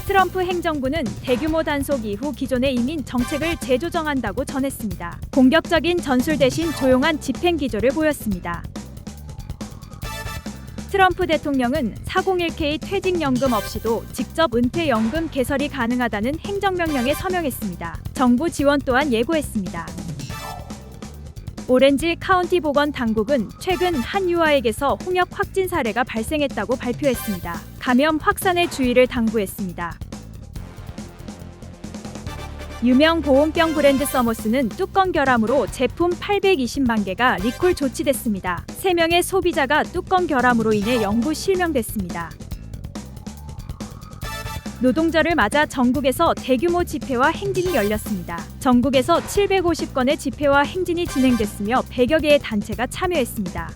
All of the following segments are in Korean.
트럼프 행정부는 대규모 단속 이후 기존의 이민 정책을 재조정한다고 전했습니다. 공격적인 전술 대신 조용한 집행 기조를 보였습니다. 트럼프 대통령은 401k 퇴직연금 없이도 직접 은퇴연금 개설이 가능하다는 행정명령에 서명했습니다. 정부 지원 또한 예고했습니다. 오렌지 카운티 보건 당국은 최근 한 유아에게서 홍역 확진 사례가 발생했다고 발표했습니다. 감염 확산에 주의를 당부했습니다. 유명 보온병 브랜드 서머스는 뚜껑 결함으로 제품 820만 개가 리콜 조치됐습니다. 3명의 소비자가 뚜껑 결함으로 인해 영구 실명됐습니다. 노동절을 맞아 전국에서 대규모 집회와 행진이 열렸습니다. 전국에서 750건의 집회와 행진이 진행됐으며 100여 개의 단체가 참여했습니다.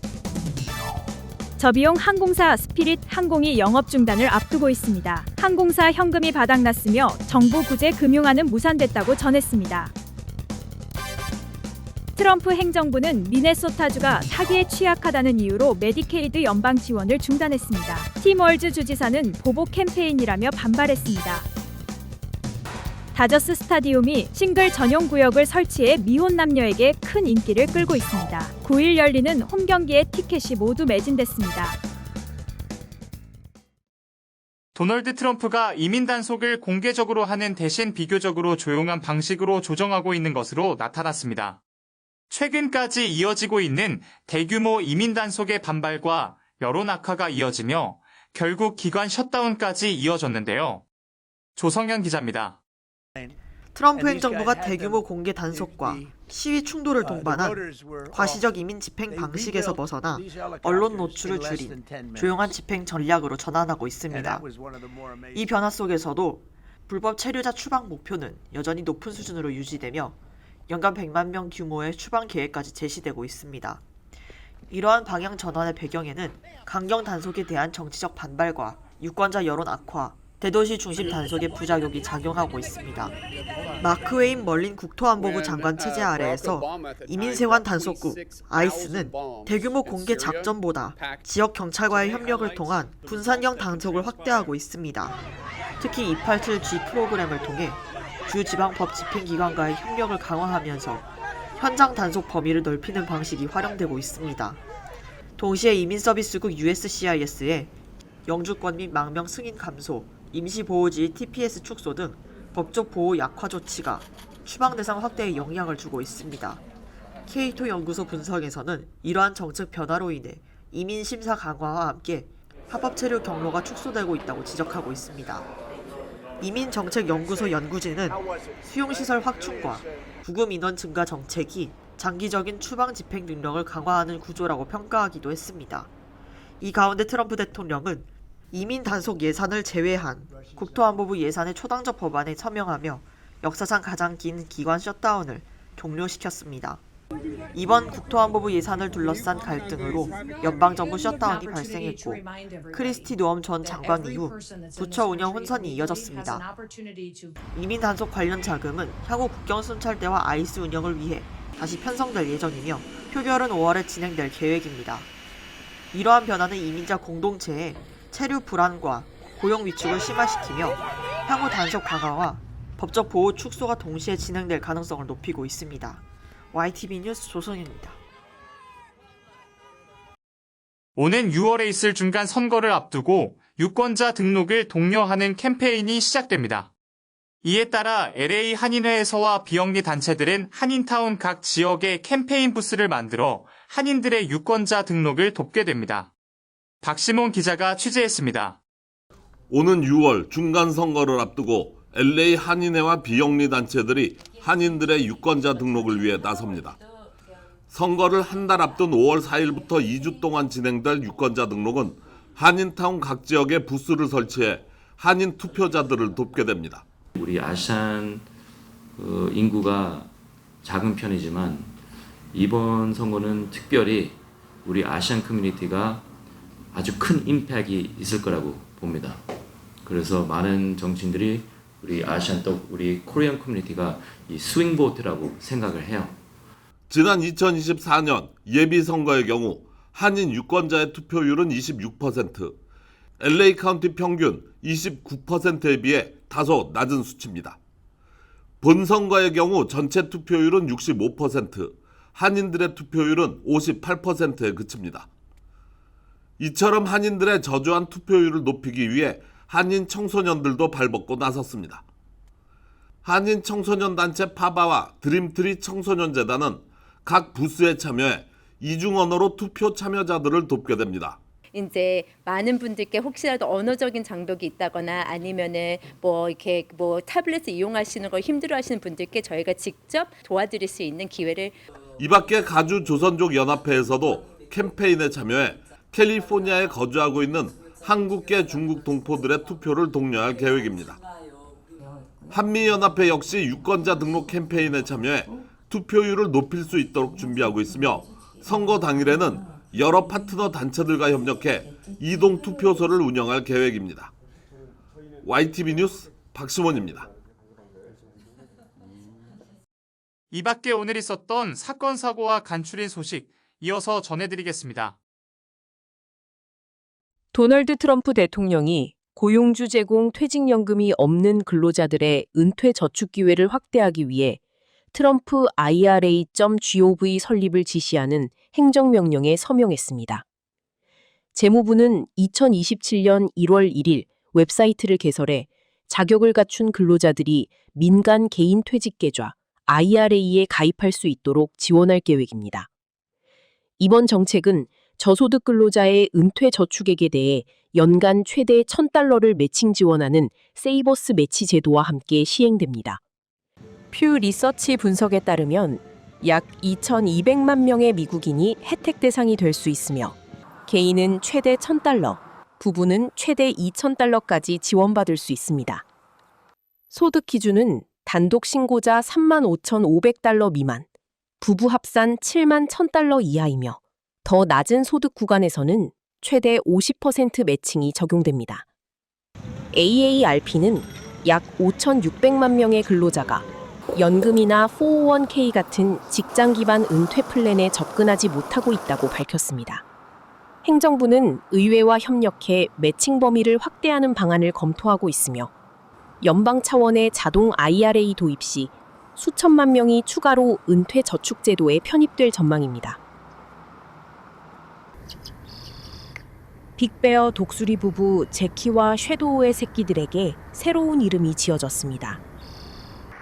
저비용 항공사 스피릿 항공이 영업 중단을 앞두고 있습니다. 항공사 현금이 바닥났으며 정부 구제 금융안은 무산됐다고 전했습니다. 트럼프 행정부는 미네소타주가 사기에 취약하다는 이유로 메디케이드 연방 지원을 중단했습니다. 팀 월즈 주지사는 보복 캠페인이라며 반발했습니다. 다저스 스타디움이 싱글 전용 구역을 설치해 미혼 남녀에게 큰 인기를 끌고 있습니다. 9일 열리는 홈 경기의 티켓이 모두 매진됐습니다. 도널드 트럼프가 이민 단속을 공개적으로 하는 대신 비교적으로 조용한 방식으로 조정하고 있는 것으로 나타났습니다. 최근까지 이어지고 있는 대규모 이민 단속의 반발과 여론 악화가 이어지며 결국 기관 셧다운까지 이어졌는데요. 조성현 기자입니다. 트럼프 행정부가 대규모 공개 단속과 시위 충돌을 동반한 과시적 이민 집행 방식에서 벗어나 언론 노출을 줄인 조용한 집행 전략으로 전환하고 있습니다. 이 변화 속에서도 불법 체류자 추방 목표는 여전히 높은 수준으로 유지되며 연간 100만 명 규모의 추방 계획까지 제시되고 있습니다. 이러한 방향 전환의 배경에는 강경 단속에 대한 정치적 반발과 유권자 여론 악화, 대도시 중심 단속의 부작용이 작용하고 있습니다. 마크 웨인 멀린 국토안보부 장관 체제 아래에서 이민세관 단속국 아이스는 대규모 공개 작전보다 지역 경찰과의 협력을 통한 분산형 단속을 확대하고 있습니다. 특히 287G 프로그램을 통해 주 지방법 집행기관과의 협력을 강화하면서 현장 단속 범위를 넓히는 방식이 활용되고 있습니다. 동시에 이민서비스국 USCIS에 영주권 및 망명 승인 감소, 임시보호지 TPS 축소 등 법적 보호 약화 조치가 추방 대상 확대에 영향을 주고 있습니다. 케이토 연구소 분석에서는 이러한 정책 변화로 인해 이민 심사 강화와 함께 합법 체류 경로가 축소되고 있다고 지적하고 있습니다. 이민정책연구소 연구진은 수용시설 확충과 구금 인원 증가 정책이 장기적인 추방 집행 능력을 강화하는 구조라고 평가하기도 했습니다. 이 가운데 트럼프 대통령은 이민 단속 예산을 제외한 국토안보부 예산의 초당적 법안에 서명하며 역사상 가장 긴 기관 셧다운을 종료시켰습니다. 이번 국토안보부 예산을 둘러싼 갈등으로 연방정부 셧다운이 발생했고 크리스티 노엄 전 장관 이후 부처 운영 혼선이 이어졌습니다. 이민 단속 관련 자금은 향후 국경 순찰대와 아이스 운영을 위해 다시 편성될 예정이며 표결은 5월에 진행될 계획입니다. 이러한 변화는 이민자 공동체의 체류 불안과 고용 위축을 심화시키며 향후 단속 강화와 법적 보호 축소가 동시에 진행될 가능성을 높이고 있습니다. YTV 뉴스 조성현입니다. 오는 6월에 있을 중간 선거를 앞두고 유권자 등록을 독려하는 캠페인이 시작됩니다. 이에 따라 LA 한인회에서와 비영리 단체들은 한인타운 각 지역에 캠페인 부스를 만들어 한인들의 유권자 등록을 돕게 됩니다. 박시몬 기자가 취재했습니다. 오는 6월 중간 선거를 앞두고 LA 한인회와 비영리 단체들이 한인들의 유권자 등록을 위해 나섭니다. 선거를 한 달 앞둔 5월 4일부터 2주 동안 진행될 유권자 등록은 한인타운 각 지역에 부스를 설치해 한인 투표자들을 돕게 됩니다. 우리 아시안 인구가 작은 편이지만 이번 선거는 특별히 우리 아시안 커뮤니티가 아주 큰 임팩이 있을 거라고 봅니다. 그래서 많은 정치인들이 우리 아시안 또 우리 코리안 커뮤니티가 이 스윙 보트라고 생각을 해요. 지난 2024년 예비선거의 경우 한인 유권자의 투표율은 26%, LA 카운티 평균 29%에 비해 다소 낮은 수치입니다. 본선거의 경우 전체 투표율은 65%, 한인들의 투표율은 58%에 그칩니다. 이처럼 한인들의 저조한 투표율을 높이기 위해 한인 청소년들도 발벗고 나섰습니다. 한인 청소년 단체 파바와 드림트리 청소년재단은 각 부스에 참여해 이중 언어로 투표 참여자들을 돕게 됩니다. 이제 많은 분들께 혹시라도 언어적인 장벽이 있다거나 아니면은 이렇게 타블렛을 이용하시는 걸 힘들어하시는 분들께 저희가 직접 도와드릴 수 있는 기회를. 이 밖에 가주 조선족 연합회에서도 캠페인에 참여해 캘리포니아에 거주하고 있는 한국계 중국 동포들의 투표를 독려할 계획입니다. 한미연합회 역시 유권자 등록 캠페인에 참여해 투표율을 높일 수 있도록 준비하고 있으며 선거 당일에는 여러 파트너 단체들과 협력해 이동 투표소를 운영할 계획입니다. YTV 뉴스 박시원입니다. 이 밖에 오늘 있었던 사건 사고와 간추린 소식 이어서 전해드리겠습니다. 도널드 트럼프 대통령이 고용주 제공 퇴직연금이 없는 근로자들의 은퇴 저축 기회를 확대하기 위해 트럼프 IRA.gov 설립을 지시하는 행정명령에 서명했습니다. 재무부는 2027년 1월 1일 웹사이트를 개설해 자격을 갖춘 근로자들이 민간 개인 퇴직 계좌 IRA에 가입할 수 있도록 지원할 계획입니다. 이번 정책은 저소득 근로자의 은퇴 저축액에 대해 연간 최대 $1,000를 매칭 지원하는 세이버스 매치 제도와 함께 시행됩니다. 퓨 리서치 분석에 따르면 약 2,200만 명의 미국인이 혜택 대상이 될 수 있으며 개인은 최대 $1,000, 부부는 최대 $2,000까지 지원받을 수 있습니다. 소득 기준은 단독 신고자 $35,500 미만, 부부 합산 $71,000 이하이며 더 낮은 소득 구간에서는 최대 50% 매칭이 적용됩니다. AARP는 약 5,600만 명의 근로자가 연금이나 401k 같은 직장 기반 은퇴 플랜에 접근하지 못하고 있다고 밝혔습니다. 행정부는 의회와 협력해 매칭 범위를 확대하는 방안을 검토하고 있으며 연방 차원의 자동 IRA 도입 시 수천만 명이 추가로 은퇴 저축 제도에 편입될 전망입니다. 빅베어 독수리 부부 제키와 섀도우의 새끼들에게 새로운 이름이 지어졌습니다.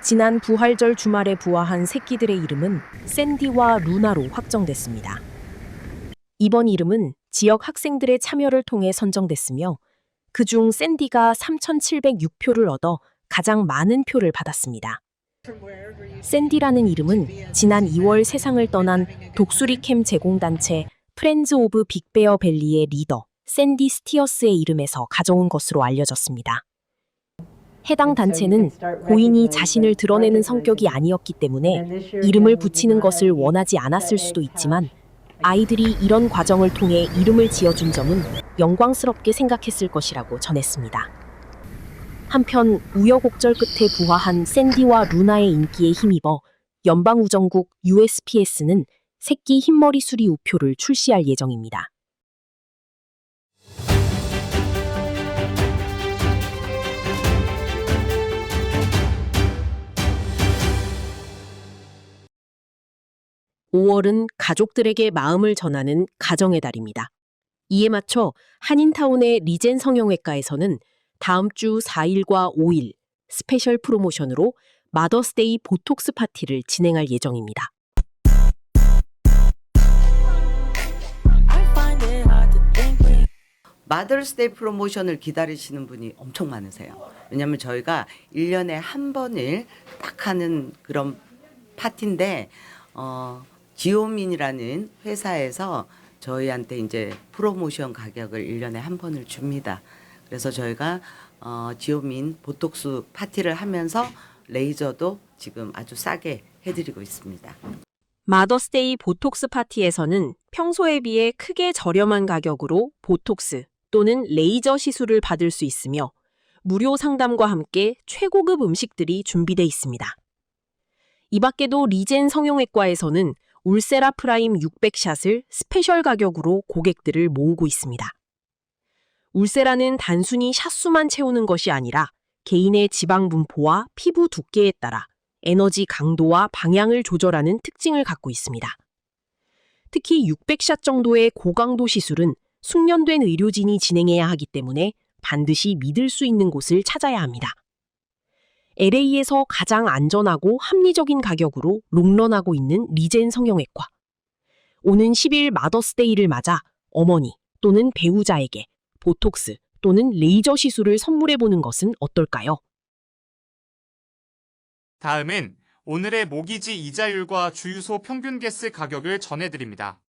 지난 부활절 주말에 부화한 새끼들의 이름은 샌디와 루나로 확정됐습니다. 이번 이름은 지역 학생들의 참여를 통해 선정됐으며 그중 샌디가 3,706표를 얻어 가장 많은 표를 받았습니다. 샌디라는 이름은 지난 2월 세상을 떠난 독수리 캠 제공단체 프렌즈 오브 빅베어 밸리의 리더 샌디 스티어스의 이름에서 가져온 것으로 알려졌습니다. 해당 단체는 고인이 자신을 드러내는 성격이 아니었기 때문에 이름을 붙이는 것을 원하지 않았을 수도 있지만 아이들이 이런 과정을 통해 이름을 지어준 점은 영광스럽게 생각했을 것이라고 전했습니다. 한편 우여곡절 끝에 부화한 샌디와 루나의 인기에 힘입어 연방우정국 USPS는 새끼 흰머리 수리 우표를 출시할 예정입니다. (5월은) 가족들에게 마음을 전하는 가정의 달입니다. 이에 맞춰 한인타운의 리젠 성형외과에서는 다음 주 4일과 5일 스페셜 프로모션으로 마더스데이 보톡스 파티를 진행할 예정입니다. 마더스데이 프로모션을 기다리시는 분이 엄청 많으세요. 왜냐하면 저희가 1년에 한 번을 딱 하는 그런 파티인데 지오민이라는 회사에서 저희한테 이제 프로모션 가격을 1년에 한 번을 줍니다. 그래서 저희가 지오민 보톡스 파티를 하면서 레이저도 지금 아주 싸게 해드리고 있습니다. 마더스데이 보톡스 파티에서는 평소에 비해 크게 저렴한 가격으로 보톡스 또는 레이저 시술을 받을 수 있으며 무료 상담과 함께 최고급 음식들이 준비돼 있습니다. 이 밖에도 리젠 성형외과에서는 울세라 프라임 600샷을 스페셜 가격으로 고객들을 모으고 있습니다. 울세라는 단순히 샷수만 채우는 것이 아니라 개인의 지방 분포와 피부 두께에 따라 에너지 강도와 방향을 조절하는 특징을 갖고 있습니다. 특히 600샷 정도의 고강도 시술은 숙련된 의료진이 진행해야 하기 때문에 반드시 믿을 수 있는 곳을 찾아야 합니다. LA에서 가장 안전하고 합리적인 가격으로 롱런하고 있는 리젠 성형외과. 오는 10일 마더스데이를 맞아 어머니 또는 배우자에게 보톡스 또는 레이저 시술을 선물해보는 것은 어떨까요? 다음은 오늘의 모기지 이자율과 주유소 평균 개수 가격을 전해드립니다.